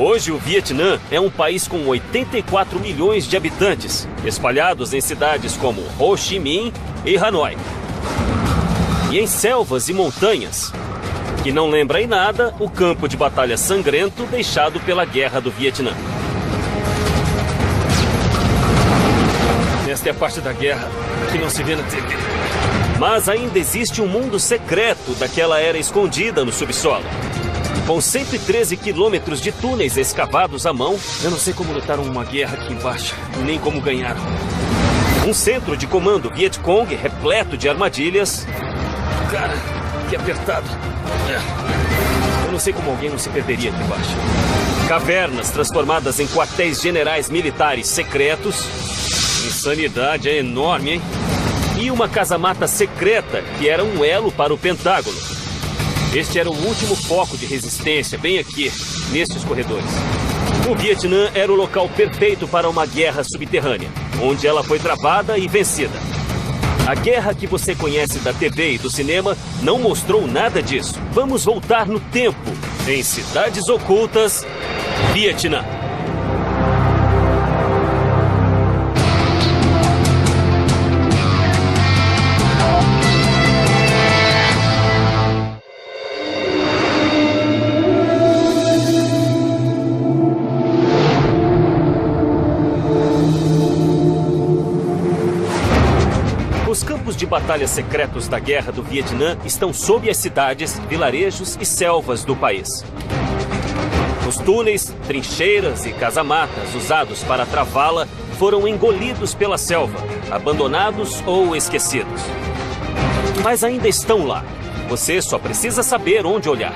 Hoje, o Vietnã é um país com 84 milhões de habitantes, espalhados em cidades como Ho Chi Minh e Hanoi. E em selvas e montanhas, que não lembra em nada o campo de batalha sangrento deixado pela Guerra do Vietnã. Esta é a parte da guerra que não se vê na TV. Mas ainda existe um mundo secreto daquela era escondida no subsolo. Com 113 quilômetros de túneis escavados à mão, eu não sei como lutaram uma guerra aqui embaixo, nem como ganharam. Um centro de comando Vietcong repleto de armadilhas. Cara, que apertado. Eu não sei como alguém não se perderia aqui embaixo. Cavernas transformadas em quartéis generais militares secretos. Insanidade é enorme, hein? E uma casa-mata secreta que era um elo para o Pentágono. Este era o último foco de resistência, bem aqui, nestes corredores. O Vietnã era o local perfeito para uma guerra subterrânea, onde ela foi travada e vencida. A guerra que você conhece da TV e do cinema não mostrou nada disso. Vamos voltar no tempo, em Cidades Ocultas, Vietnã. Os campos de batalha secretos da Guerra do Vietnã estão sob as cidades, vilarejos e selvas do país. Os túneis, trincheiras e casamatas usados para travá-la foram engolidos pela selva, abandonados ou esquecidos. Mas ainda estão lá. Você só precisa saber onde olhar.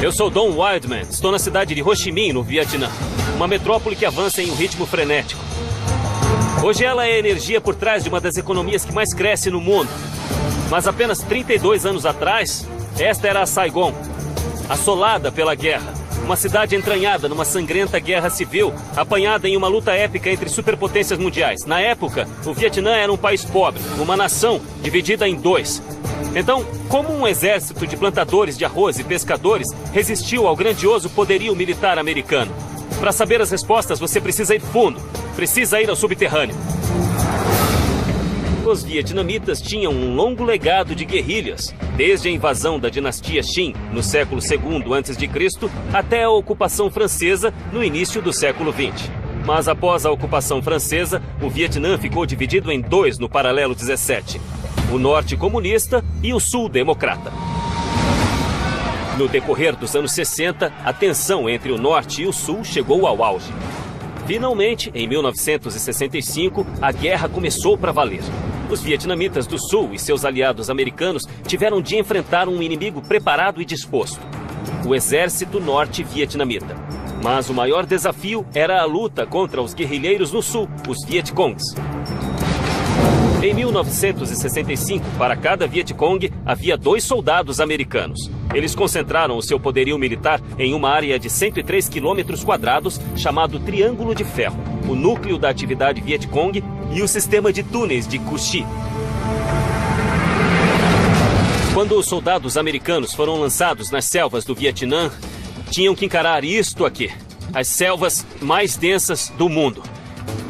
Eu sou Don Wildman, estou na cidade de Ho Chi Minh, no Vietnã. Uma metrópole que avança em um ritmo frenético. Hoje ela é a energia por trás de uma das economias que mais cresce no mundo. Mas apenas 32 anos atrás, esta era a Saigon, assolada pela guerra. Uma cidade entranhada numa sangrenta guerra civil, apanhada em uma luta épica entre superpotências mundiais. Na época, o Vietnã era um país pobre, uma nação dividida em dois. Então, como um exército de plantadores de arroz e pescadores resistiu ao grandioso poderio militar americano? Para saber as respostas, você precisa ir fundo, precisa ir ao subterrâneo. Os vietnamitas tinham um longo legado de guerrilhas, desde a invasão da dinastia Qin, no século II a.C., até a ocupação francesa, no início do século XX. Mas após a ocupação francesa, o Vietnã ficou dividido em dois no paralelo 17. O norte comunista e o sul democrata. No decorrer dos anos 60, a tensão entre o norte e o sul chegou ao auge. Finalmente, em 1965, a guerra começou para valer. Os vietnamitas do sul e seus aliados americanos tiveram de enfrentar um inimigo preparado e disposto: o exército norte-vietnamita. Mas o maior desafio era a luta contra os guerrilheiros no sul, os Vietcongs. Em 1965, para cada Vietcong, havia 2 soldados americanos. Eles concentraram o seu poderio militar em uma área de 103 quilômetros quadrados, chamado Triângulo de Ferro, o núcleo da atividade Vietcong e o sistema de túneis de Cu Chi. Quando os soldados americanos foram lançados nas selvas do Vietnã, tinham que encarar isto aqui, as selvas mais densas do mundo.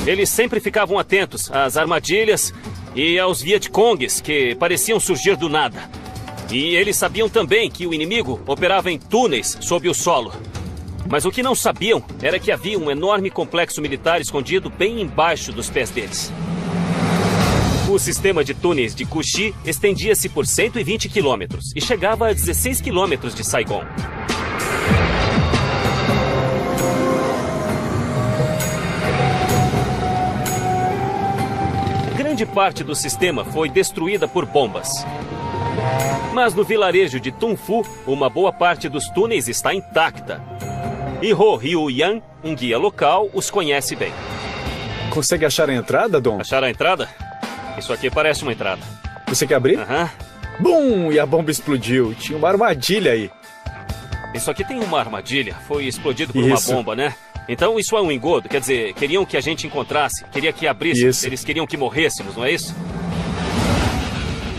Eles sempre ficavam atentos às armadilhas e aos Vietcongs que pareciam surgir do nada. E eles sabiam também que o inimigo operava em túneis sob o solo. Mas o que não sabiam era que havia um enorme complexo militar escondido bem embaixo dos pés deles. O sistema de túneis de Cu Chi estendia-se por 120 quilômetros e chegava a 16 quilômetros de Saigon. Grande parte do sistema foi destruída por bombas. Mas no vilarejo de Tung Phu, uma boa parte dos túneis está intacta. E Ho Ryu Yan, um guia local, os conhece bem. Consegue achar a entrada, Dom? Achar a entrada? Isso aqui parece uma entrada. Você quer abrir? Aham. Bum! E a bomba explodiu. Tinha uma armadilha aí. Isso aqui tem uma armadilha. Foi explodido por Isso. uma bomba, né? Então isso é um engodo. Quer dizer, queriam que a gente encontrasse. Queria que abrisse. Isso. Eles queriam que morrêssemos, não é isso?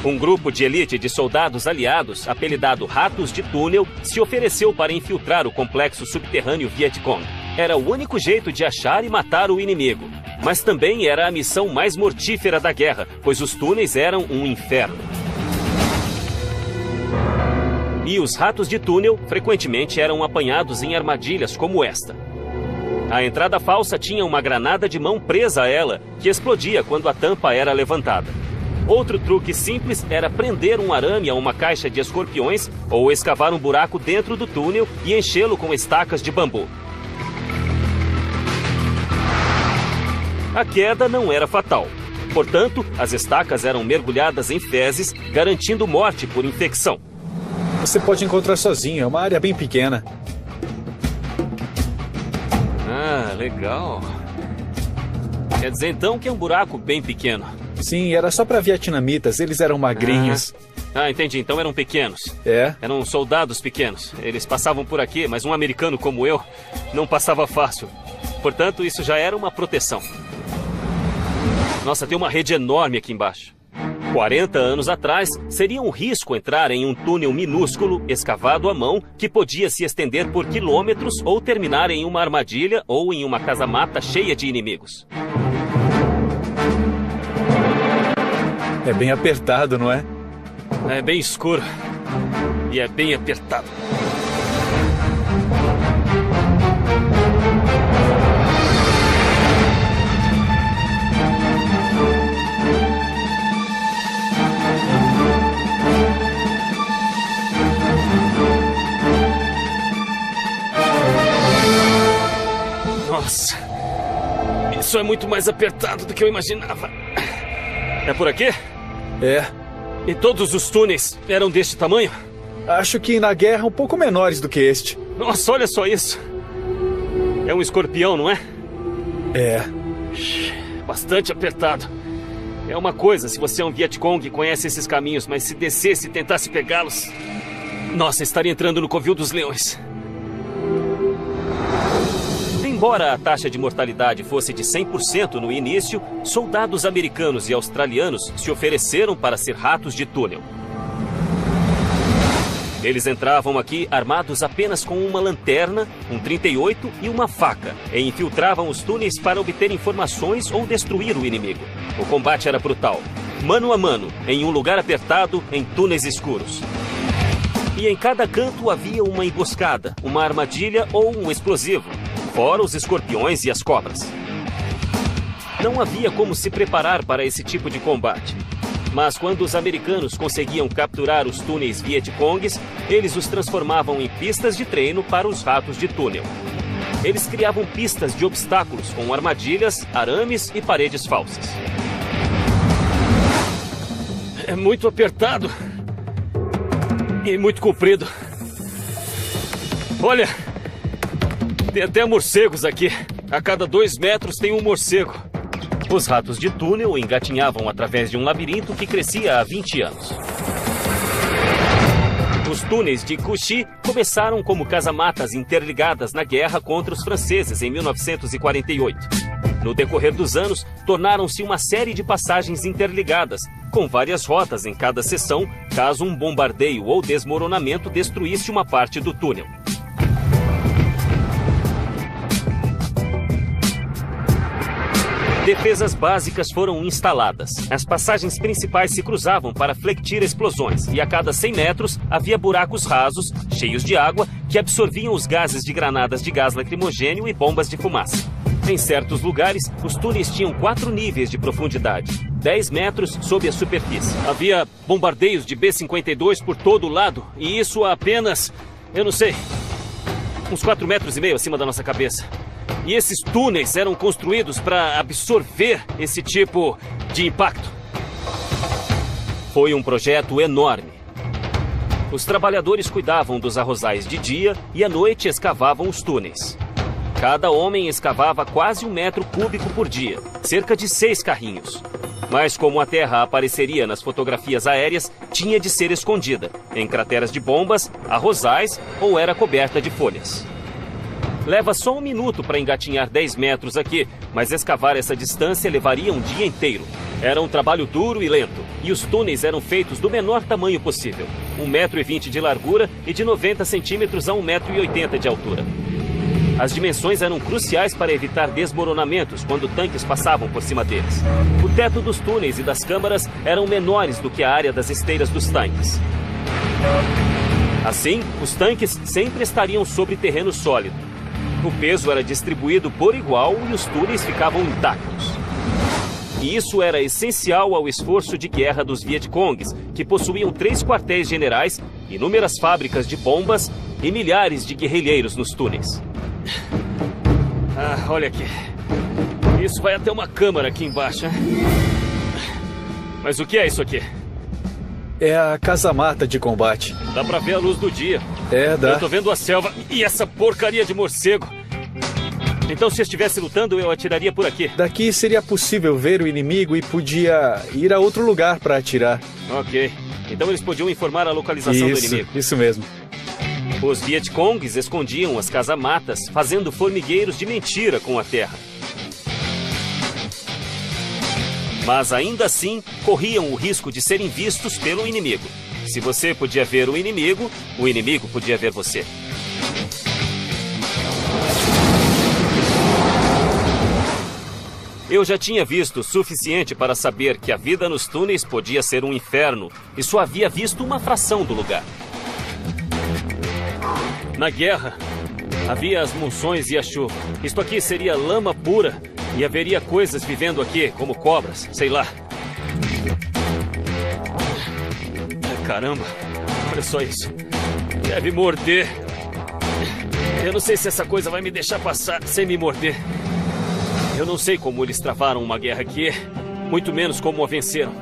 Um grupo de elite de soldados aliados, apelidado Ratos de Túnel, se ofereceu para infiltrar o complexo subterrâneo Vietcong. Era o único jeito de achar e matar o inimigo. Mas também era a missão mais mortífera da guerra, pois os túneis eram um inferno. E os ratos de túnel frequentemente eram apanhados em armadilhas como esta. A entrada falsa tinha uma granada de mão presa a ela, que explodia quando a tampa era levantada. Outro truque simples era prender um arame a uma caixa de escorpiões ou escavar um buraco dentro do túnel e enchê-lo com estacas de bambu. A queda não era fatal. Portanto, as estacas eram mergulhadas em fezes, garantindo morte por infecção. Você pode encontrar sozinho, é uma área bem pequena. Ah, legal. Quer dizer então que é um buraco bem pequeno. Sim, era só para vietnamitas, eles eram magrinhos. Entendi, então eram pequenos. É? Eram soldados pequenos. Eles passavam por aqui, mas um americano como eu não passava fácil. Portanto, isso já era uma proteção. Nossa, tem uma rede enorme aqui embaixo. 40 anos atrás, seria um risco entrar em um túnel minúsculo, escavado à mão, que podia se estender por quilômetros ou terminar em uma armadilha ou em uma casa-mata cheia de inimigos. É bem apertado, não é? É bem escuro. E é bem apertado. Nossa, isso é muito mais apertado do que eu imaginava. É por aqui? É. E todos os túneis eram deste tamanho? Acho que na guerra um pouco menores do que este. Nossa, olha só isso. É um escorpião, não é? É. Bastante apertado. É uma coisa se você é um Vietcong e conhece esses caminhos, mas se descesse e tentasse pegá-los... Nossa, estaria entrando no covil dos leões. Embora a taxa de mortalidade fosse de 100% no início, soldados americanos e australianos se ofereceram para ser ratos de túnel. Eles entravam aqui armados apenas com uma lanterna, um 38 e uma faca, e infiltravam os túneis para obter informações ou destruir o inimigo. O combate era brutal, mano a mano, em um lugar apertado, em túneis escuros. E em cada canto havia uma emboscada, uma armadilha ou um explosivo. Fora os escorpiões e as cobras. Não havia como se preparar para esse tipo de combate. Mas quando os americanos conseguiam capturar os túneis Vietcongs, eles os transformavam em pistas de treino para os ratos de túnel. Eles criavam pistas de obstáculos com armadilhas, arames e paredes falsas. É muito apertado. E muito comprido. Olha... Tem até morcegos aqui. A cada 2 metros tem um morcego. Os ratos de túnel engatinhavam através de um labirinto que crescia há 20 anos. Os túneis de Cauchy começaram como casamatas interligadas na guerra contra os franceses em 1948. No decorrer dos anos, tornaram-se uma série de passagens interligadas, com várias rotas em cada seção, caso um bombardeio ou desmoronamento destruísse uma parte do túnel. Defesas básicas foram instaladas. As passagens principais se cruzavam para flectir explosões e a cada 100 metros havia buracos rasos, cheios de água, que absorviam os gases de granadas de gás lacrimogênio e bombas de fumaça. Em certos lugares, os túneis tinham 4 níveis de profundidade, 10 metros sob a superfície. Havia bombardeios de B-52 por todo o lado e isso a apenas, eu não sei, uns 4,5 metros acima da nossa cabeça. E esses túneis eram construídos para absorver esse tipo de impacto. Foi um projeto enorme. Os trabalhadores cuidavam dos arrozais de dia e à noite escavavam os túneis. Cada homem escavava quase 1 metro cúbico por dia, cerca de 6 carrinhos. Mas como a terra apareceria nas fotografias aéreas, tinha de ser escondida, em crateras de bombas, arrozais ou era coberta de folhas. Leva só 1 minuto para engatinhar 10 metros aqui, mas escavar essa distância levaria um dia inteiro. Era um trabalho duro e lento, e os túneis eram feitos do menor tamanho possível. 1,20 m de largura e de 90 centímetros a 1,80 m de altura. As dimensões eram cruciais para evitar desmoronamentos quando tanques passavam por cima deles. O teto dos túneis e das câmaras eram menores do que a área das esteiras dos tanques. Assim, os tanques sempre estariam sobre terreno sólido. O peso era distribuído por igual e os túneis ficavam intactos. E isso era essencial ao esforço de guerra dos Vietcongs, que possuíam 3 quartéis generais, inúmeras fábricas de bombas e milhares de guerrilheiros nos túneis. Ah, olha aqui. Isso vai até uma câmara aqui embaixo, hein? Mas o que é isso aqui? É a casamata de combate. Dá pra ver a luz do dia. É, dá. Eu tô vendo a selva e essa porcaria de morcego. Então, se estivesse lutando, eu atiraria por aqui. Daqui seria possível ver o inimigo e podia ir a outro lugar para atirar. Ok. Então eles podiam informar a localização do inimigo. Isso mesmo. Os Vietcongs escondiam as casamatas, fazendo formigueiros de mentira com a terra. Mas ainda assim, corriam o risco de serem vistos pelo inimigo. Se você podia ver o inimigo podia ver você. Eu já tinha visto o suficiente para saber que a vida nos túneis podia ser um inferno e só havia visto uma fração do lugar. Na guerra, havia as monções e a chuva. Isto aqui seria lama pura e haveria coisas vivendo aqui, como cobras, sei lá. Caramba, olha só isso. Deve morder. Eu não sei se essa coisa vai me deixar passar sem me morder. Eu não sei como eles travaram uma guerra aqui, muito menos como a venceram.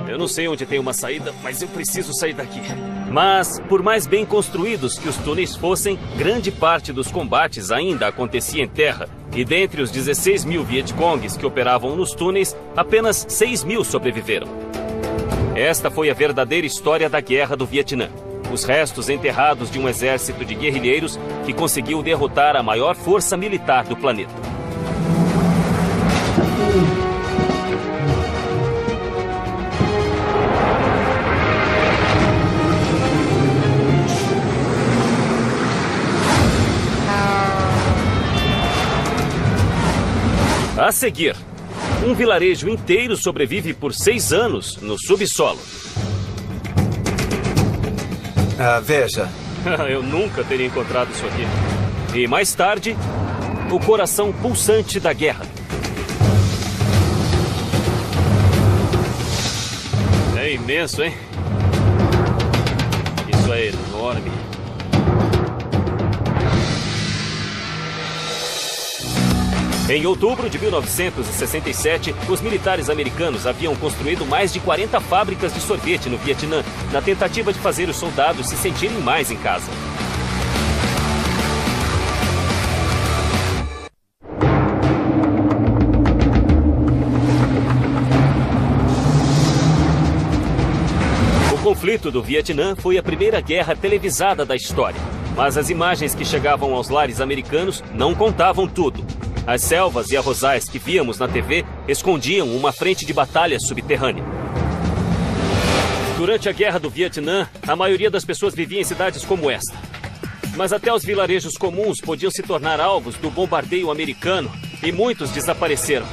Eu não sei onde tem uma saída, mas eu preciso sair daqui. Mas, por mais bem construídos que os túneis fossem, grande parte dos combates ainda acontecia em terra. E dentre os 16 mil Vietcongs que operavam nos túneis, apenas 6 mil sobreviveram. Esta foi a verdadeira história da Guerra do Vietnã. Os restos enterrados de um exército de guerrilheiros que conseguiu derrotar a maior força militar do planeta. A seguir, um vilarejo inteiro sobrevive por 6 anos no subsolo. Veja. Eu nunca teria encontrado isso aqui. E mais tarde, o coração pulsante da guerra. É imenso, hein? Isso é enorme. Em outubro de 1967, os militares americanos haviam construído mais de 40 fábricas de sorvete no Vietnã, na tentativa de fazer os soldados se sentirem mais em casa. O conflito do Vietnã foi a primeira guerra televisada da história, mas as imagens que chegavam aos lares americanos não contavam tudo. As selvas e arrozais que víamos na TV escondiam uma frente de batalha subterrânea. Durante a Guerra do Vietnã, a maioria das pessoas vivia em cidades como esta. Mas até os vilarejos comuns podiam se tornar alvos do bombardeio americano e muitos desapareceram.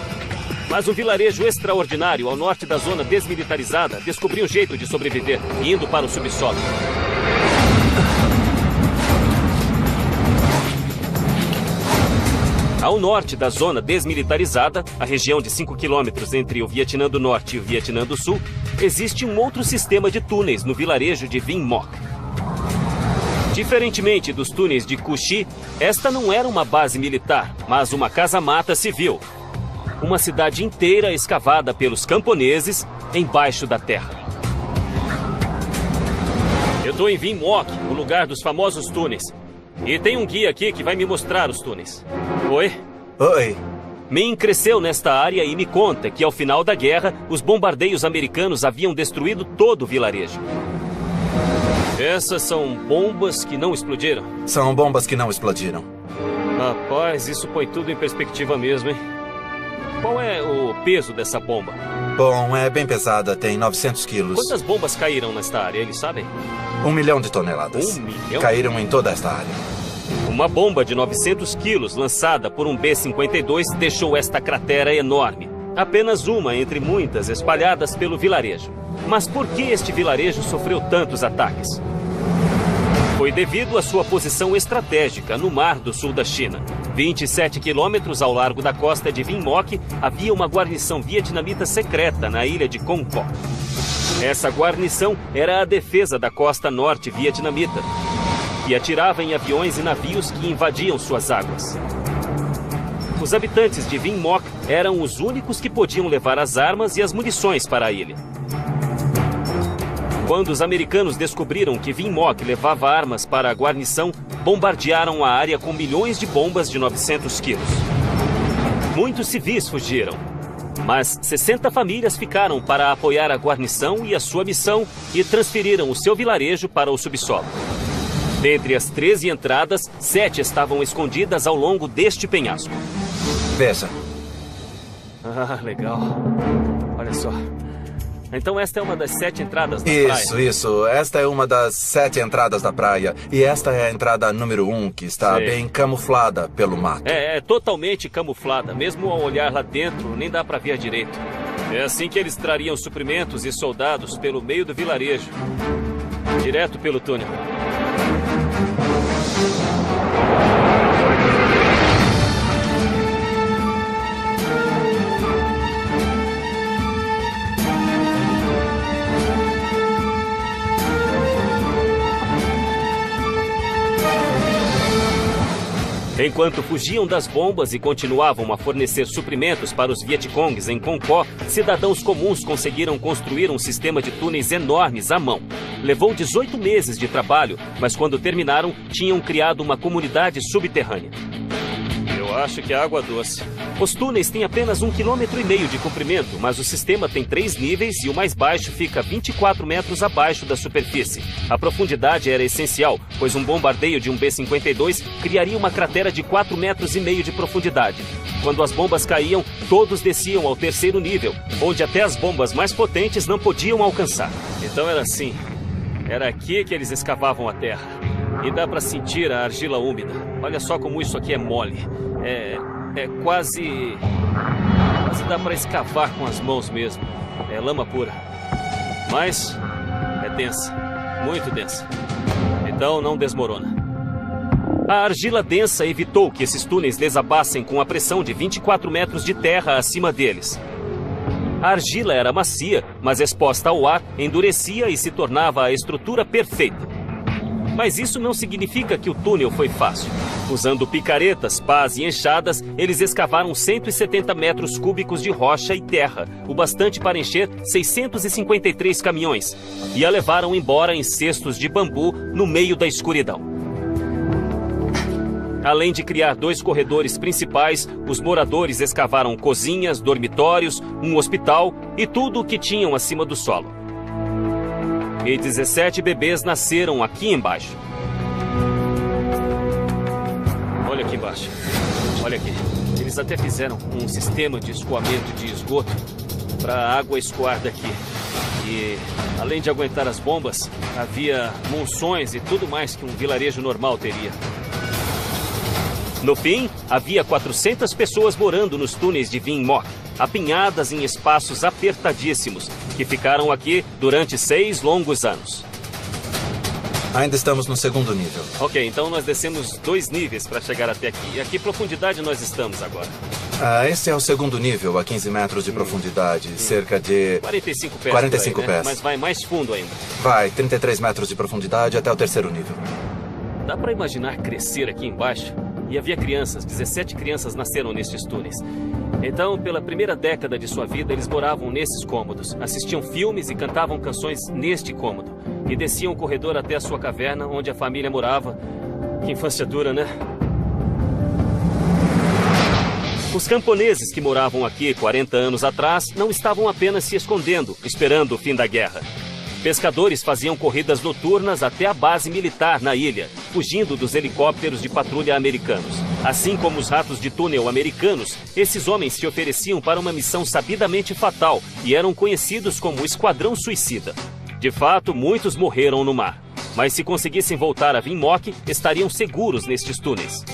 Mas um vilarejo extraordinário ao norte da zona desmilitarizada descobriu um jeito de sobreviver, indo para o subsolo. Ao norte da zona desmilitarizada, a região de 5 quilômetros entre o Vietnã do Norte e o Vietnã do Sul, existe um outro sistema de túneis no vilarejo de Vinh Moc. Diferentemente dos túneis de Cu Chi, esta não era uma base militar, mas uma casa-mata civil. Uma cidade inteira escavada pelos camponeses embaixo da terra. Eu estou em Vinh Moc, o lugar dos famosos túneis. E tem um guia aqui que vai me mostrar os túneis. Oi? Oi. Min cresceu nesta área e me conta que ao final da guerra, os bombardeios americanos haviam destruído todo o vilarejo. Essas são bombas que não explodiram? São bombas que não explodiram. Rapaz, isso põe tudo em perspectiva mesmo, hein? Qual é o peso dessa bomba? Bom, é bem pesada, tem 900 quilos. Quantas bombas caíram nesta área, eles sabem? 1 milhão de toneladas. 1 milhão? Caíram em toda esta área. Uma bomba de 900 quilos lançada por um B-52 deixou esta cratera enorme. Apenas uma entre muitas espalhadas pelo vilarejo. Mas por que este vilarejo sofreu tantos ataques? Foi devido à sua posição estratégica no mar do sul da China. 27 quilômetros ao largo da costa de Vinh Moc, havia uma guarnição vietnamita secreta na ilha de Con Co. Essa guarnição era a defesa da costa norte vietnamita e atirava em aviões e navios que invadiam suas águas. Os habitantes de Vinh Moc eram os únicos que podiam levar as armas e as munições para a ilha. Quando os americanos descobriram que Vinh Moc levava armas para a guarnição, bombardearam a área com milhões de bombas de 900 quilos. Muitos civis fugiram, mas 60 famílias ficaram para apoiar a guarnição e a sua missão e transferiram o seu vilarejo para o subsolo. Dentre as 13 entradas, 7 estavam escondidas ao longo deste penhasco. Veja. Ah, legal. Olha só. Então esta é uma das 7 entradas da praia. Isso. Esta é uma das 7 entradas da praia. E esta é a entrada número 1, que está bem camuflada pelo mato. É totalmente camuflada. Mesmo ao olhar lá dentro, nem dá para ver direito. É assim que eles trariam suprimentos e soldados pelo meio do vilarejo. Direto pelo túnel. Enquanto fugiam das bombas e continuavam a fornecer suprimentos para os Vietcongs em Con Co, cidadãos comuns conseguiram construir um sistema de túneis enormes à mão. Levou 18 meses de trabalho, mas quando terminaram, tinham criado uma comunidade subterrânea. Eu acho que é água doce. Os túneis têm apenas 1,5 km de comprimento, mas o sistema tem 3 níveis e o mais baixo fica 24 metros abaixo da superfície. A profundidade era essencial, pois um bombardeio de um B-52 criaria uma cratera de 4,5 metros de profundidade. Quando as bombas caíam, todos desciam ao 3º nível, onde até as bombas mais potentes não podiam alcançar. Então era assim. Era aqui que eles escavavam a terra. E dá para sentir a argila úmida. Olha só como isso aqui é mole. Quase dá para escavar com as mãos mesmo. É lama pura. Mas é densa, muito densa. Então não desmorona. A argila densa evitou que esses túneis desabassem com a pressão de 24 metros de terra acima deles. A argila era macia, mas exposta ao ar, endurecia e se tornava a estrutura perfeita. Mas isso não significa que o túnel foi fácil. Usando picaretas, pás e enxadas, eles escavaram 170 metros cúbicos de rocha e terra, o bastante para encher 653 caminhões, e a levaram embora em cestos de bambu no meio da escuridão. Além de criar 2 corredores principais, os moradores escavaram cozinhas, dormitórios, um hospital e tudo o que tinham acima do solo. E 17 bebês nasceram aqui embaixo. Olha aqui embaixo. Olha aqui. Eles até fizeram um sistema de escoamento de esgoto para a água escoar daqui. E, além de aguentar as bombas, havia monções e tudo mais que um vilarejo normal teria. No fim, havia 400 pessoas morando nos túneis de Vinh Moc, apinhadas em espaços apertadíssimos, que ficaram aqui durante 6 longos anos. Ainda estamos no 2º nível. Ok, então nós descemos 2 níveis para chegar até aqui. E a que profundidade nós estamos agora? Esse é o 2º nível, a 15 metros de profundidade, cerca de 45 pés. 45 aí, né? pés. Mas vai mais fundo ainda. Vai, 33 metros de profundidade até o 3º nível. Dá para imaginar crescer aqui embaixo? E havia crianças, 17 crianças nasceram nestes túneis. Então, pela primeira década de sua vida, eles moravam nesses cômodos, assistiam filmes e cantavam canções neste cômodo. E desciam o corredor até a sua caverna, onde a família morava. Que infância dura, né? Os camponeses que moravam aqui 40 anos atrás não estavam apenas se escondendo, esperando o fim da guerra. Pescadores faziam corridas noturnas até a base militar na ilha, fugindo dos helicópteros de patrulha americanos. Assim como os ratos de túnel americanos, esses homens se ofereciam para uma missão sabidamente fatal e eram conhecidos como Esquadrão Suicida. De fato, muitos morreram no mar. Mas se conseguissem voltar a Vinmoc, estariam seguros nestes túneis.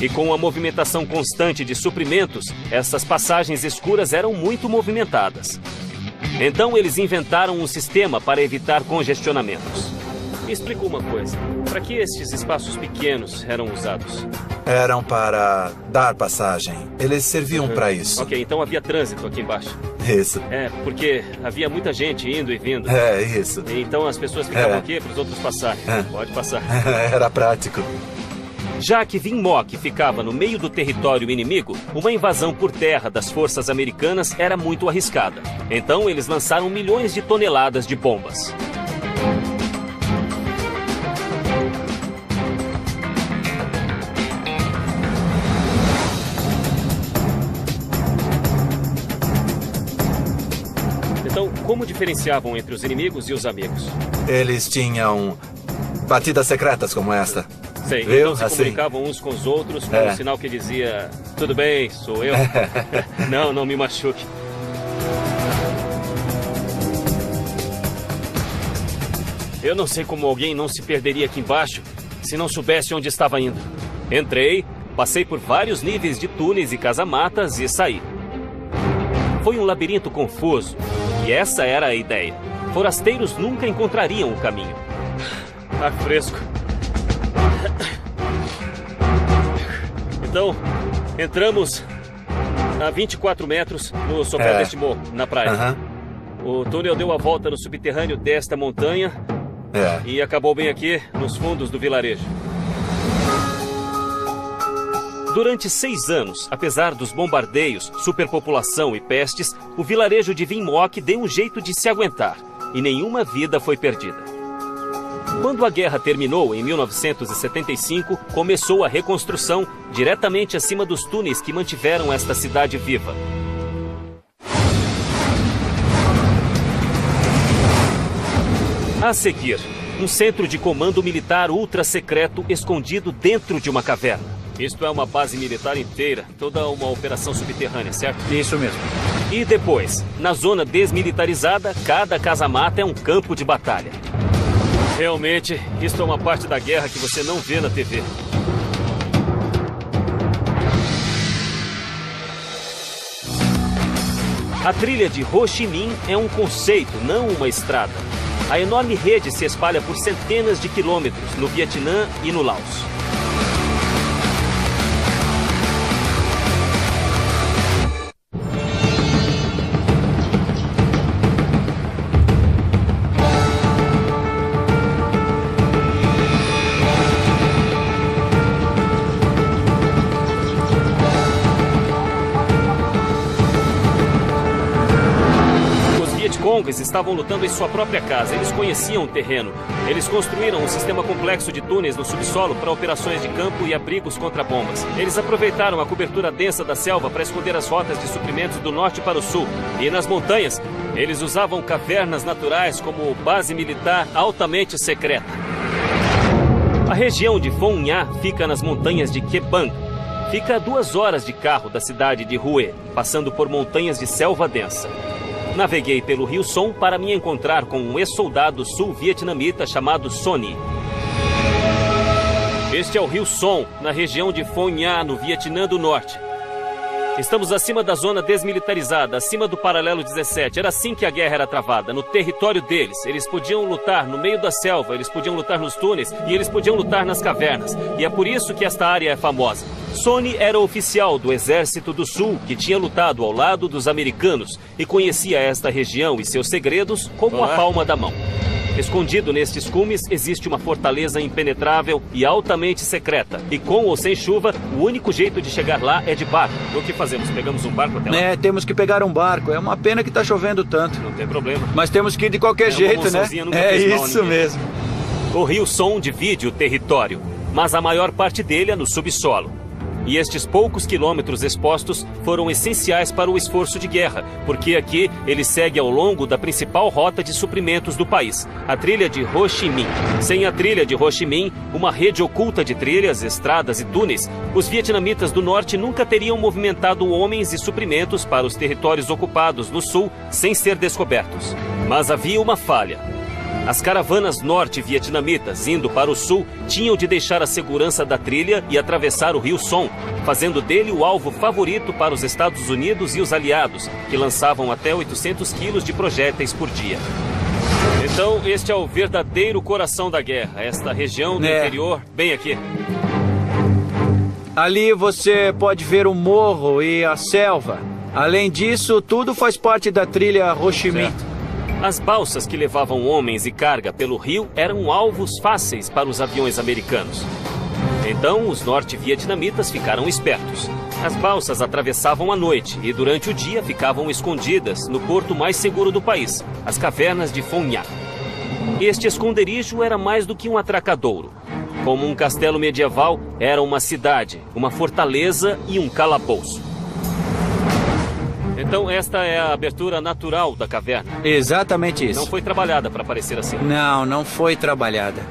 E com a movimentação constante de suprimentos, essas passagens escuras eram muito movimentadas. Então eles inventaram um sistema para evitar congestionamentos. Me explica uma coisa, para que estes espaços pequenos eram usados? Eram para dar passagem. Eles serviam para isso. Ok, então havia trânsito aqui embaixo. Isso. É, porque havia muita gente indo e vindo. É, isso. E então as pessoas ficavam aqui para os outros passarem. Pode passar. Era prático. Já que Vinmoc ficava no meio do território inimigo, uma invasão por terra das forças americanas era muito arriscada. Então eles lançaram milhões de toneladas de bombas. Então, como diferenciavam entre os inimigos e os amigos? Eles tinham batidas secretas como esta. Sei, viu? Então se comunicavam uns com os outros com um sinal que dizia: tudo bem, sou eu. Não me machuque. Eu não sei como alguém não se perderia aqui embaixo se não soubesse onde estava indo. Entrei, passei por vários níveis de túneis e casamatas e saí. Foi um labirinto confuso e essa era a ideia. Forasteiros nunca encontrariam o caminho. Ar fresco. Então, entramos a 24 metros no sopé deste morro, na praia. O túnel deu a volta no subterrâneo desta montanha e acabou bem aqui, nos fundos do vilarejo. Durante 6 anos, apesar dos bombardeios, superpopulação e pestes, o vilarejo de Vinmoc deu um jeito de se aguentar e nenhuma vida foi perdida. Quando a guerra terminou, em 1975, começou a reconstrução diretamente acima dos túneis que mantiveram esta cidade viva. A seguir, um centro de comando militar ultra secreto escondido dentro de uma caverna. Isto é uma base militar inteira, toda uma operação subterrânea, certo? Isso mesmo. E depois, na zona desmilitarizada, cada casa-mata é um campo de batalha. Realmente, isto é uma parte da guerra que você não vê na TV. A trilha de Ho Chi Minh é um conceito, não uma estrada. A enorme rede se espalha por centenas de quilômetros no Vietnã e no Laos. Eles estavam lutando em sua própria casa, eles conheciam o terreno. Eles construíram um sistema complexo de túneis no subsolo para operações de campo e abrigos contra bombas. Eles aproveitaram a cobertura densa da selva para esconder as rotas de suprimentos do norte para o sul. E nas montanhas, eles usavam cavernas naturais como base militar altamente secreta. A região de Phong Nha fica nas montanhas de Kepang. Fica a 2 horas de carro da cidade de Hue, passando por montanhas de selva densa. Naveguei pelo Rio Son para me encontrar com um ex-soldado sul-vietnamita chamado Sonny. Este é o Rio Son, na região de Phong Nha, no Vietnã do Norte. Estamos acima da zona desmilitarizada, acima do paralelo 17. Era assim que a guerra era travada, no território deles. Eles podiam lutar no meio da selva, eles podiam lutar nos túneis e eles podiam lutar nas cavernas. E é por isso que esta área é famosa. Sonny era oficial do Exército do Sul, que tinha lutado ao lado dos americanos e conhecia esta região e seus segredos como a palma da mão. Escondido nestes cumes existe uma fortaleza impenetrável e altamente secreta. E com ou sem chuva, o único jeito de chegar lá é de barco. O que fazemos? Pegamos um barco até lá? Temos que pegar um barco. É uma pena que está chovendo tanto. Não tem problema. Mas temos que ir de qualquer jeito, né? É isso mesmo. O Rio Son divide o território, mas a maior parte dele é no subsolo. E estes poucos quilômetros expostos foram essenciais para o esforço de guerra, porque aqui ele segue ao longo da principal rota de suprimentos do país, a trilha de Ho Chi Minh. Sem a trilha de Ho Chi Minh, uma rede oculta de trilhas, estradas e túneis, os vietnamitas do norte nunca teriam movimentado homens e suprimentos para os territórios ocupados no sul sem ser descobertos. Mas havia uma falha. As caravanas norte-vietnamitas indo para o sul tinham de deixar a segurança da trilha e atravessar o rio Son, fazendo dele o alvo favorito para os Estados Unidos e os aliados, que lançavam até 800 quilos de projéteis por dia. Então, este é o verdadeiro coração da guerra, esta região do interior, bem aqui. Ali você pode ver o morro e a selva. Além disso, tudo faz parte da trilha Ho Chi Minh. As balsas que levavam homens e carga pelo rio eram alvos fáceis para os aviões americanos. Então, os norte-vietnamitas ficaram espertos. As balsas atravessavam à noite e, durante o dia, ficavam escondidas no porto mais seguro do país, as cavernas de Phong Nha. Este esconderijo era mais do que um atracadouro. Como um castelo medieval, era uma cidade, uma fortaleza e um calabouço. Então, esta é a abertura natural da caverna. Exatamente isso. Não foi trabalhada para parecer assim. Não, não foi trabalhada.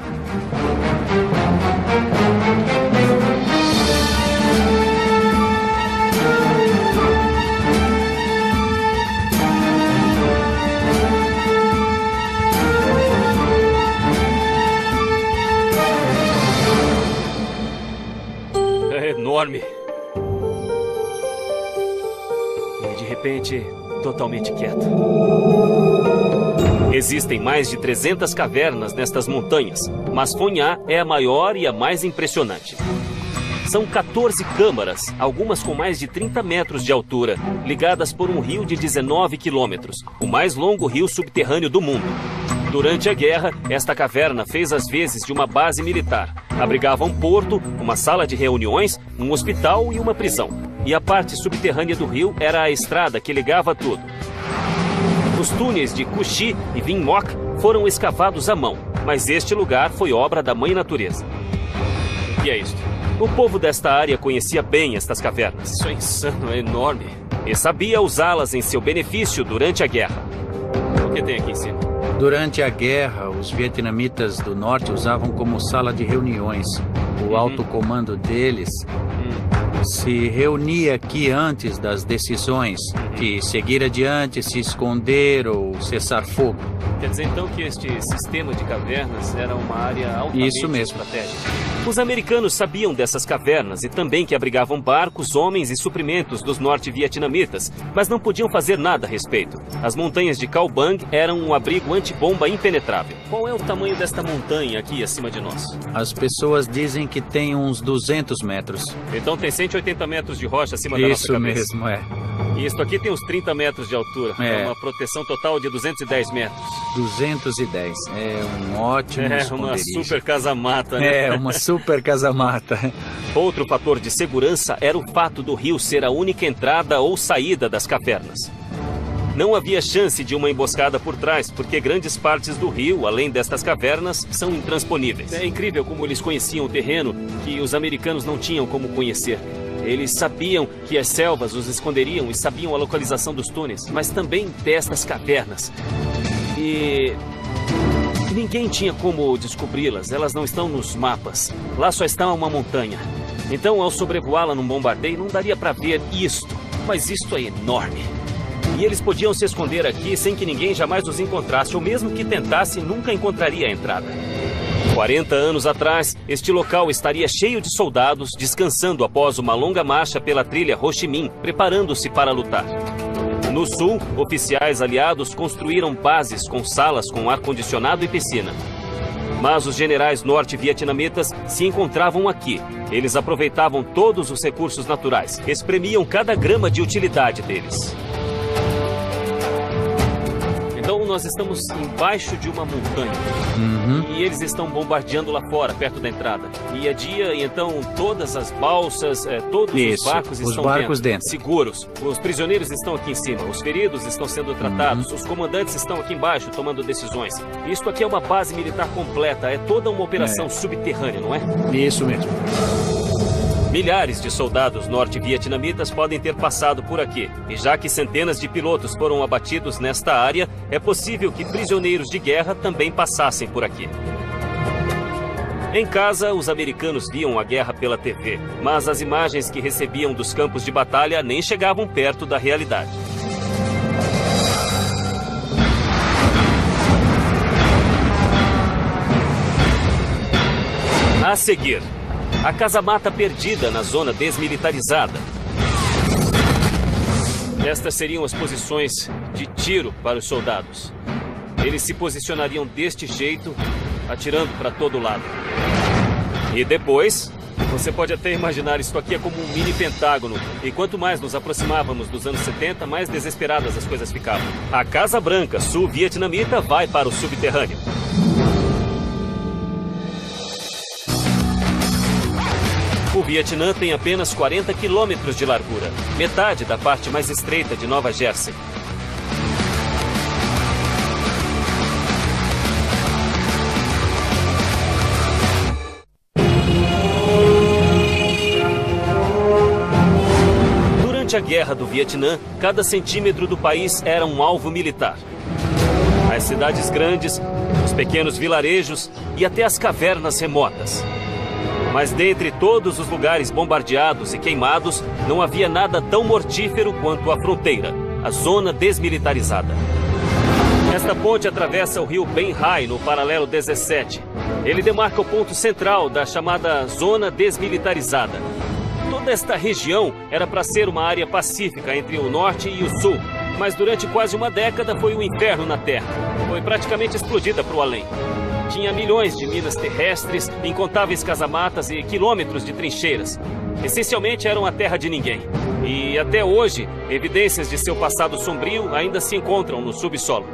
É enorme. De repente, totalmente quieto. Existem mais de 300 cavernas nestas montanhas, mas Phong Nha é a maior e a mais impressionante. São 14 câmaras, algumas com mais de 30 metros de altura, ligadas por um rio de 19 quilômetros, o mais longo rio subterrâneo do mundo. Durante a guerra, esta caverna fez as vezes de uma base militar. Abrigava um porto, uma sala de reuniões, um hospital e uma prisão. E a parte subterrânea do rio era a estrada que ligava tudo. Os túneis de Cu Chi e Vinh Moc foram escavados à mão, mas este lugar foi obra da Mãe Natureza. O que é isto? O povo desta área conhecia bem estas cavernas. Isso é insano, é enorme. E sabia usá-las em seu benefício durante a guerra. O que tem aqui em cima? Durante a guerra, os vietnamitas do norte usavam como sala de reuniões. O alto comando deles se reunia aqui antes das decisões de seguir adiante, se esconder ou cessar fogo. Quer dizer então que este sistema de cavernas era uma área altamente estratégica. Os americanos sabiam dessas cavernas e também que abrigavam barcos, homens e suprimentos dos norte-vietnamitas, mas não podiam fazer nada a respeito. As montanhas de Cao Bang eram um abrigo antibomba impenetrável. Qual é o tamanho desta montanha aqui acima de nós? As pessoas dizem que tem uns 200 metros. Então tem 180 metros de rocha acima da nossa cabeça. Isso mesmo, é. E isto aqui tem uns 30 metros de altura. É uma proteção total de 210 metros. 210. É um ótimo esconderijo. Uma super casa-mata, né? É, uma super casa-mata. Outro fator de segurança era o fato do rio ser a única entrada ou saída das cavernas. Não havia chance de uma emboscada por trás, porque grandes partes do rio, além destas cavernas, são intransponíveis. É incrível como eles conheciam o terreno que os americanos não tinham como conhecer. Eles sabiam que as selvas os esconderiam e sabiam a localização dos túneis, mas também destas cavernas. E ninguém tinha como descobri-las, elas não estão nos mapas. Lá só está uma montanha. Então, ao sobrevoá-la num bombardeio, não daria para ver isto, mas isto é enorme. E eles podiam se esconder aqui sem que ninguém jamais os encontrasse, ou mesmo que tentasse, nunca encontraria a entrada. 40 anos atrás, este local estaria cheio de soldados, descansando após uma longa marcha pela trilha Ho Chi Minh, preparando-se para lutar. No sul, oficiais aliados construíram bases com salas com ar-condicionado e piscina. Mas os generais norte-vietnamitas se encontravam aqui. Eles aproveitavam todos os recursos naturais, espremiam cada grama de utilidade deles. Então nós estamos embaixo de uma montanha e eles estão bombardeando lá fora, perto da entrada. E é dia, e então todas as balsas, todos os barcos estão dentro, seguros. Os prisioneiros estão aqui em cima, os feridos estão sendo tratados, os comandantes estão aqui embaixo tomando decisões. Isto aqui é uma base militar completa, é toda uma operação subterrânea, não é? Isso mesmo. Milhares de soldados norte-vietnamitas podem ter passado por aqui. E já que centenas de pilotos foram abatidos nesta área, é possível que prisioneiros de guerra também passassem por aqui. Em casa, os americanos viam a guerra pela TV, mas as imagens que recebiam dos campos de batalha nem chegavam perto da realidade. A seguir, a casamata perdida na zona desmilitarizada. Estas seriam as posições de tiro para os soldados. Eles se posicionariam deste jeito, atirando para todo lado. E depois, você pode até imaginar isso aqui é como um mini pentágono. E quanto mais nos aproximávamos dos anos 70, mais desesperadas as coisas ficavam. A Casa Branca sul-vietnamita vai para o subterrâneo. O Vietnã tem apenas 40 quilômetros de largura, metade da parte mais estreita de Nova Jersey. Durante a Guerra do Vietnã, cada centímetro do país era um alvo militar. As cidades grandes, os pequenos vilarejos e até as cavernas remotas. Mas dentre todos os lugares bombardeados e queimados, não havia nada tão mortífero quanto a fronteira, a zona desmilitarizada. Esta ponte atravessa o rio Ben Hai, no paralelo 17. Ele demarca o ponto central da chamada zona desmilitarizada. Toda esta região era para ser uma área pacífica entre o norte e o sul, mas durante quase uma década foi um inferno na Terra. Foi praticamente explodida para o além. Tinha milhões de minas terrestres, incontáveis casamatas e quilômetros de trincheiras. Essencialmente eram a terra de ninguém. E até hoje, evidências de seu passado sombrio ainda se encontram no subsolo.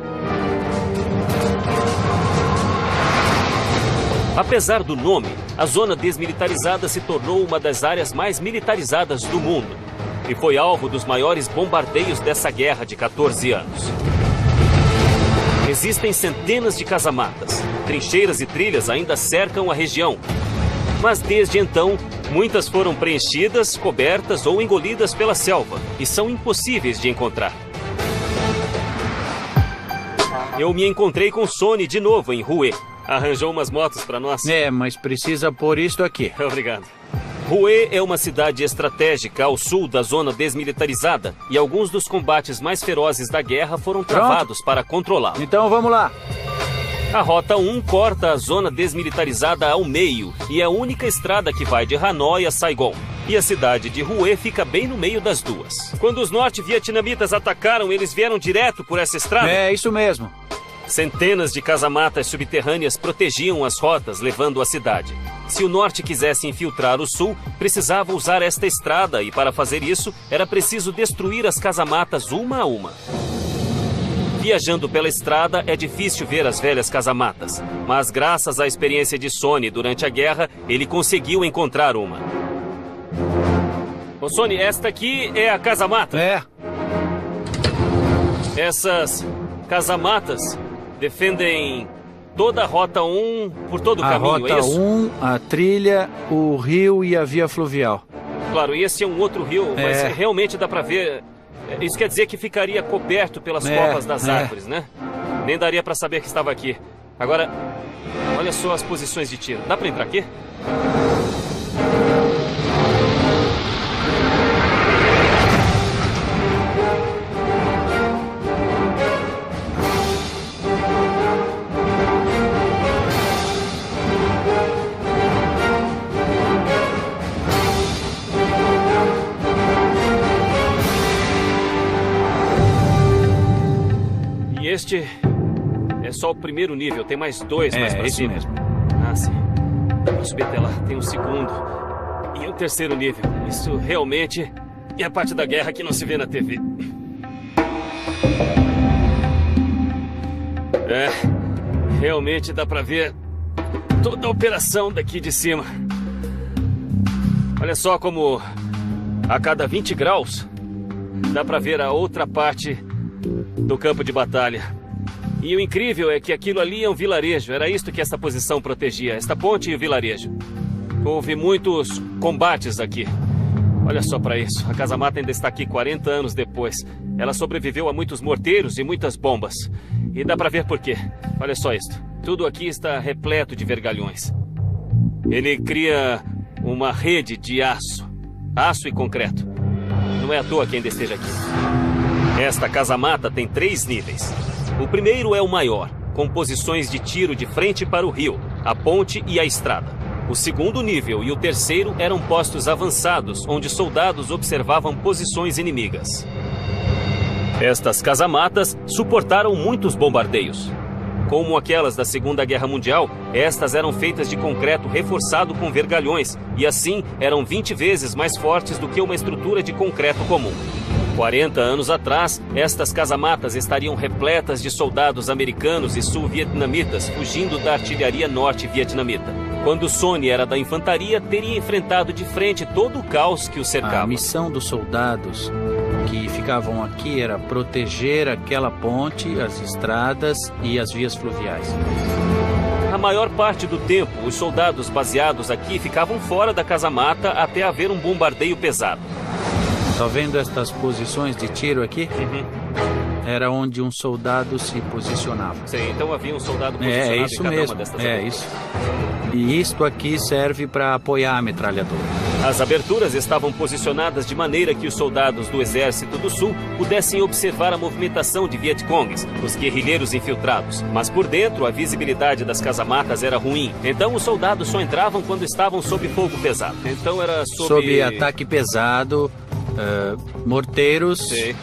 Apesar do nome, a zona desmilitarizada se tornou uma das áreas mais militarizadas do mundo. E foi alvo dos maiores bombardeios dessa guerra de 14 anos. Existem centenas de casamatas. Trincheiras e trilhas ainda cercam a região. Mas desde então, muitas foram preenchidas, cobertas ou engolidas pela selva e são impossíveis de encontrar. Eu me encontrei com Sony de novo em Hue. Arranjou umas motos para nós. Mas precisa pôr isto aqui. Obrigado. Hue é uma cidade estratégica ao sul da zona desmilitarizada e alguns dos combates mais ferozes da guerra foram travados para controlá-la. Então vamos lá. A Rota 1 corta a zona desmilitarizada ao meio e é a única estrada que vai de Hanoi a Saigon. E a cidade de Hue fica bem no meio das duas. Quando os norte-vietnamitas atacaram, eles vieram direto por essa estrada? É, isso mesmo. Centenas de casamatas subterrâneas protegiam as rotas levando à cidade. Se o norte quisesse infiltrar o sul, precisava usar esta estrada e para fazer isso, era preciso destruir as casamatas uma a uma. Viajando pela estrada, é difícil ver as velhas casamatas, mas graças à experiência de Sony durante a guerra, ele conseguiu encontrar uma. Ô Sony, esta aqui é a casamata? É. Essas casamatas defendem toda a Rota 1 por todo o caminho, é isso? A Rota 1, a trilha, o rio e a via fluvial. Claro, e esse é um outro rio, mas realmente dá pra ver. Isso quer dizer que ficaria coberto pelas copas das árvores, né? Nem daria pra saber que estava aqui. Agora, olha só as posições de tiro. Dá pra entrar aqui? Este é só o primeiro nível, tem mais dois mais pra cima. Mesmo. Ah, sim. Vou subir até lá, tem um segundo e um terceiro nível. Isso realmente é a parte da guerra que não se vê na TV. Realmente dá pra ver toda a operação daqui de cima. Olha só como a cada 20 graus dá pra ver a outra parte do campo de batalha. E o incrível é que aquilo ali é um vilarejo. Era isto que essa posição protegia, esta ponte e o vilarejo. Houve muitos combates aqui. Olha só para isso. A casamata ainda está aqui 40 anos depois. Ela sobreviveu a muitos morteiros e muitas bombas. E dá para ver por quê. Olha só isto. Tudo aqui está repleto de vergalhões. Ele cria uma rede de aço. Aço e concreto. Não é à toa que ainda esteja aqui. Esta casamata tem 3 níveis. O primeiro é o maior, com posições de tiro de frente para o rio, a ponte e a estrada. O segundo nível e o terceiro eram postos avançados, onde soldados observavam posições inimigas. Estas casamatas suportaram muitos bombardeios. Como aquelas da Segunda Guerra Mundial, estas eram feitas de concreto reforçado com vergalhões e assim eram 20 vezes mais fortes do que uma estrutura de concreto comum. 40 anos atrás, estas casamatas estariam repletas de soldados americanos e sul-vietnamitas fugindo da artilharia norte-vietnamita. Quando Sonny era da infantaria, teria enfrentado de frente todo o caos que o cercava. A missão dos soldados que ficavam aqui era proteger aquela ponte, as estradas e as vias fluviais. A maior parte do tempo, os soldados baseados aqui ficavam fora da casamata até haver um bombardeio pesado. Está vendo estas posições de tiro aqui? Era onde um soldado se posicionava. Sim, então havia um soldado posicionado em cada uma destas aberturas. Isso. E isto aqui serve para apoiar a metralhadora. As aberturas estavam posicionadas de maneira que os soldados do Exército do Sul pudessem observar a movimentação de Vietcongs, os guerrilheiros infiltrados. Mas por dentro, a visibilidade das casamatas era ruim. Então os soldados só entravam quando estavam sob fogo pesado. Então era sob ataque pesado, morteiros... Sim.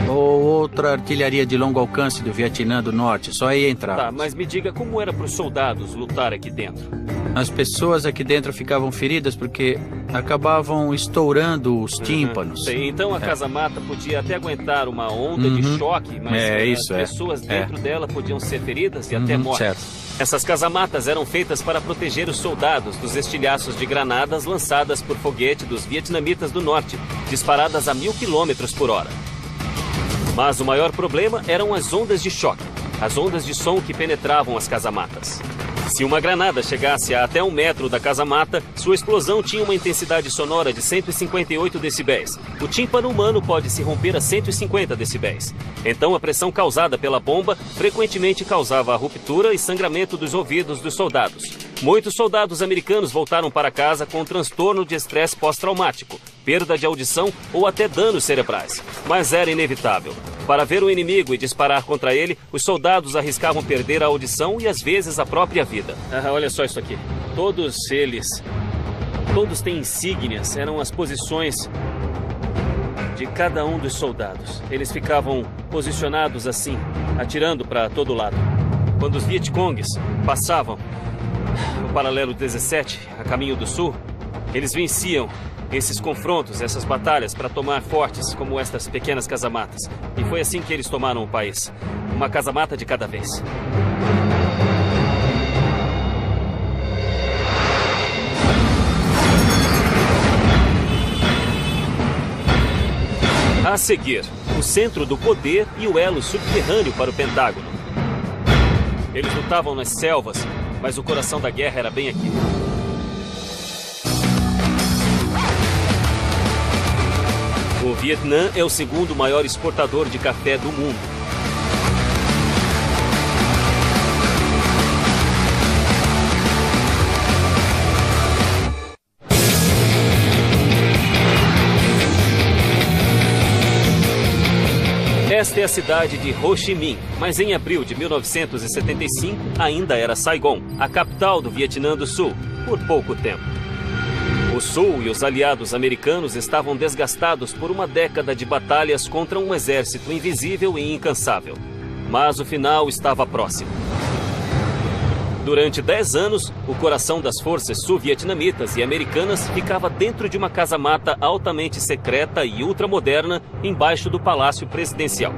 Ou outra artilharia de longo alcance do Vietnã do Norte, só aí entrava. Tá, mas me diga como era para os soldados lutar aqui dentro? As pessoas aqui dentro ficavam feridas porque acabavam estourando os tímpanos. Sim, então a casamata podia até aguentar uma onda de choque, mas as pessoas dentro dela podiam ser feridas e até mortas. Certo. Essas casamatas eram feitas para proteger os soldados dos estilhaços de granadas lançadas por foguete dos vietnamitas do Norte, disparadas a 1000 km/h. Mas o maior problema eram as ondas de choque, as ondas de som que penetravam as casamatas. Se uma granada chegasse a até 1 metro da casamata, sua explosão tinha uma intensidade sonora de 158 decibéis. O tímpano humano pode se romper a 150 decibéis. Então a pressão causada pela bomba frequentemente causava a ruptura e sangramento dos ouvidos dos soldados. Muitos soldados americanos voltaram para casa com transtorno de estresse pós-traumático, perda de audição ou até danos cerebrais. Mas era inevitável. Para ver o inimigo e disparar contra ele, os soldados arriscavam perder a audição e às vezes a própria vida. Olha só isso aqui. Todos têm insígnias, eram as posições de cada um dos soldados. Eles ficavam posicionados assim, atirando para todo lado. Quando os Vietcongs passavam o paralelo 17, a caminho do sul, eles venciam esses confrontos, essas batalhas para tomar fortes como estas pequenas casamatas. E foi assim que eles tomaram o país. Uma casamata de cada vez. A seguir, o centro do poder e o elo subterrâneo para o Pentágono. Eles lutavam nas selvas, mas o coração da guerra era bem aqui. O Vietnã é o segundo maior exportador de café do mundo. Esta é a cidade de Ho Chi Minh, mas em abril de 1975 ainda era Saigon, a capital do Vietnã do Sul, por pouco tempo. O Sul e os aliados americanos estavam desgastados por uma década de batalhas contra um exército invisível e incansável. Mas o final estava próximo. Durante 10 anos, o coração das forças sul-vietnamitas e americanas ficava dentro de uma casamata altamente secreta e ultramoderna embaixo do Palácio Presidencial.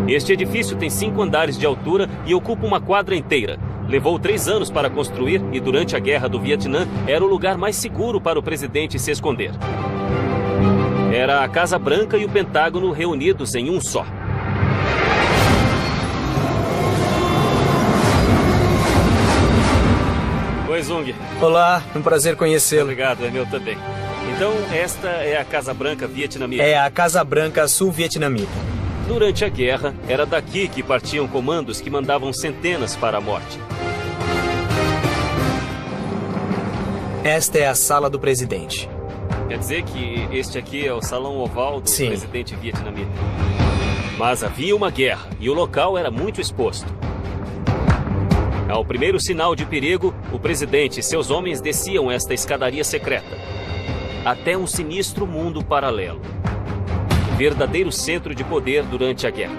Este edifício tem 5 andares de altura e ocupa uma quadra inteira. Levou 3 anos para construir e durante a Guerra do Vietnã era o lugar mais seguro para o presidente se esconder. Era a Casa Branca e o Pentágono reunidos em um só. Oi, Zung. Olá, um prazer conhecê-lo. Obrigado, é meu também. Então, esta é a Casa Branca vietnamita. É a Casa Branca sul-vietnamita. Durante a guerra, era daqui que partiam comandos que mandavam centenas para a morte. Esta é a sala do presidente. Quer dizer que este aqui é o salão oval do Sim. presidente vietnamita. Mas havia uma guerra e o local era muito exposto. Ao primeiro sinal de perigo, o presidente e seus homens desciam esta escadaria secreta até um sinistro mundo paralelo. Verdadeiro centro de poder durante a guerra.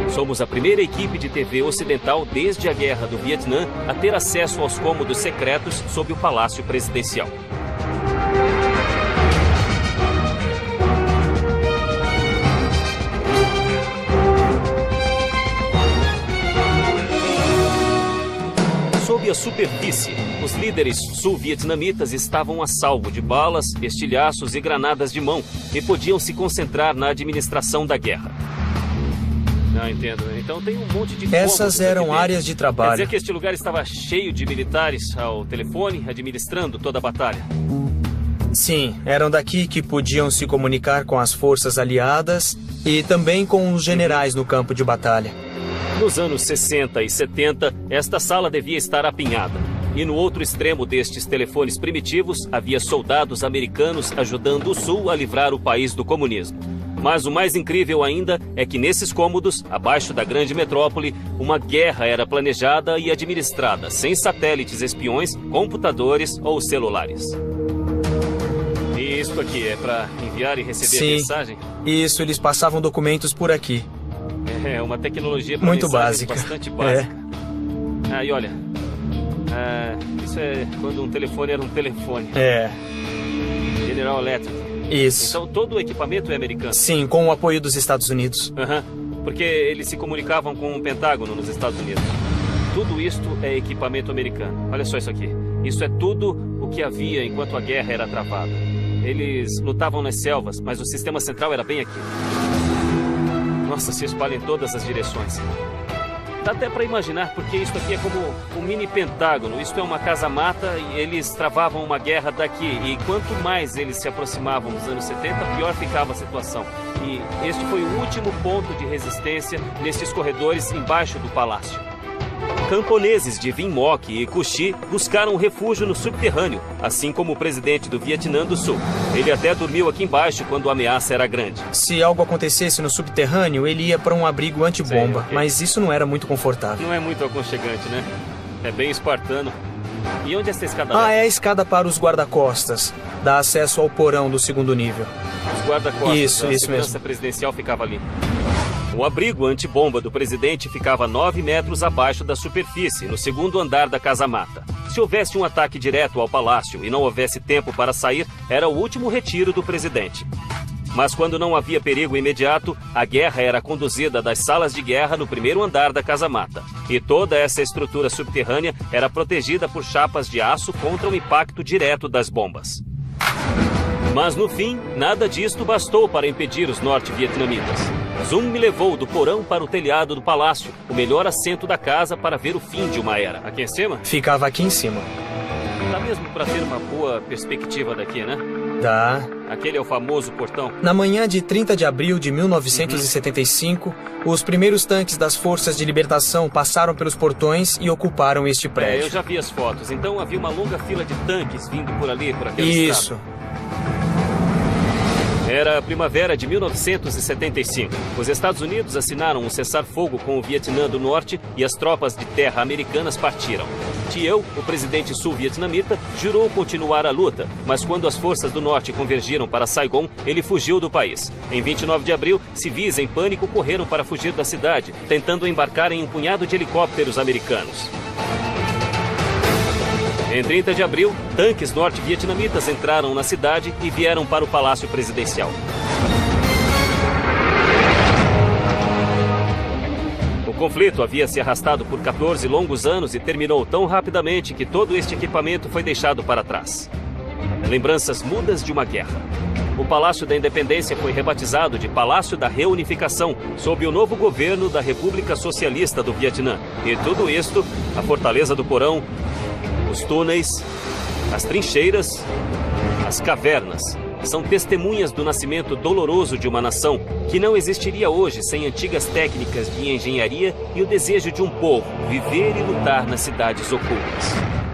Somos a primeira equipe de TV ocidental desde a Guerra do Vietnã a ter acesso aos cômodos secretos sob o Palácio Presidencial. Sob a superfície, os líderes sul-vietnamitas estavam a salvo de balas, estilhaços e granadas de mão e podiam se concentrar na administração da guerra. Não, entendo. Então tem um monte de... Essas eram áreas de Quer trabalho. dizer que este lugar estava cheio de militares ao telefone, administrando toda a batalha. Sim, eram daqui que podiam se comunicar com as forças aliadas e também com os generais no campo de batalha. Nos anos 60 e 70, esta sala devia estar apinhada. E no outro extremo destes telefones primitivos, havia soldados americanos ajudando o Sul a livrar o país do comunismo. Mas o mais incrível ainda é que nesses cômodos, abaixo da grande metrópole, uma guerra era planejada e administrada, sem satélites espiões, computadores ou celulares. E isto aqui é para enviar e receber Sim. mensagem? Isso, eles passavam documentos por aqui. É uma tecnologia para Muito mensagens básica. bastante básica. E olha, isso é quando um telefone era um telefone. É, General Electric. isso. Então todo o equipamento é americano. Sim, com o apoio dos Estados Unidos. Aham. Porque eles se comunicavam com o Pentágono nos Estados Unidos. Tudo isto é equipamento americano. Olha só isso aqui. Isso é tudo o que havia enquanto a guerra era travada. Eles lutavam nas selvas, mas o sistema central era bem aqui. Nossa, se espalha em todas as direções. Dá até para imaginar, porque isso aqui é como um mini Pentágono. Isto é uma casa-mata e eles travavam uma guerra daqui. E quanto mais eles se aproximavam dos anos 70, pior ficava a situação. E este foi o último ponto de resistência nestes corredores embaixo do palácio. Camponeses de Vinh Moc e Cu Chi buscaram refúgio no subterrâneo, assim como o presidente do Vietnã do Sul. Ele até dormiu aqui embaixo quando a ameaça era grande. Se algo acontecesse no subterrâneo, ele ia para um abrigo antibomba, Sei, ok. mas isso não era muito confortável. Não é muito aconchegante, né? É bem espartano. E onde essa escada Ah, leva? é a escada para os guarda-costas. Dá acesso ao porão do segundo nível. Os guarda-costas Isso, da isso segurança mesmo. presidencial ficava ali. O abrigo antibomba do presidente ficava 9 metros abaixo da superfície, no segundo andar da casa-mata. Se houvesse um ataque direto ao palácio e não houvesse tempo para sair, era o último retiro do presidente. Mas quando não havia perigo imediato, a guerra era conduzida das salas de guerra no primeiro andar da casa-mata. E toda essa estrutura subterrânea era protegida por chapas de aço contra o impacto direto das bombas. Mas no fim, nada disto bastou para impedir os norte-vietnamitas. Zoom me levou do porão para o telhado do palácio, o melhor assento da casa para ver o fim de uma era. Aqui em cima? Ficava aqui em cima. Dá mesmo para ter uma boa perspectiva daqui, né? Dá. Aquele é o famoso portão. Na manhã de 30 de abril de 1975, os primeiros tanques das Forças de Libertação passaram pelos portões e ocuparam este Eu prédio. já vi as fotos. Então havia uma longa fila de tanques vindo por ali, por aquela estrada. Isso. Era a primavera de 1975. Os Estados Unidos assinaram um cessar-fogo com o Vietnã do Norte e as tropas de terra americanas partiram. Thieu, o presidente sul-vietnamita, jurou continuar a luta, mas quando as forças do Norte convergiram para Saigon, ele fugiu do país. Em 29 de abril, civis em pânico correram para fugir da cidade, tentando embarcar em um punhado de helicópteros americanos. Em 30 de abril, tanques norte-vietnamitas entraram na cidade e vieram para o Palácio Presidencial. O conflito havia se arrastado por 14 longos anos e terminou tão rapidamente que todo este equipamento foi deixado para trás. Lembranças mudas de uma guerra. O Palácio da Independência foi rebatizado de Palácio da Reunificação, sob o novo governo da República Socialista do Vietnã. E tudo isto, a Fortaleza do Porão, Os túneis, as trincheiras, as cavernas são testemunhas do nascimento doloroso de uma nação que não existiria hoje sem antigas técnicas de engenharia e o desejo de um povo viver e lutar nas cidades ocultas.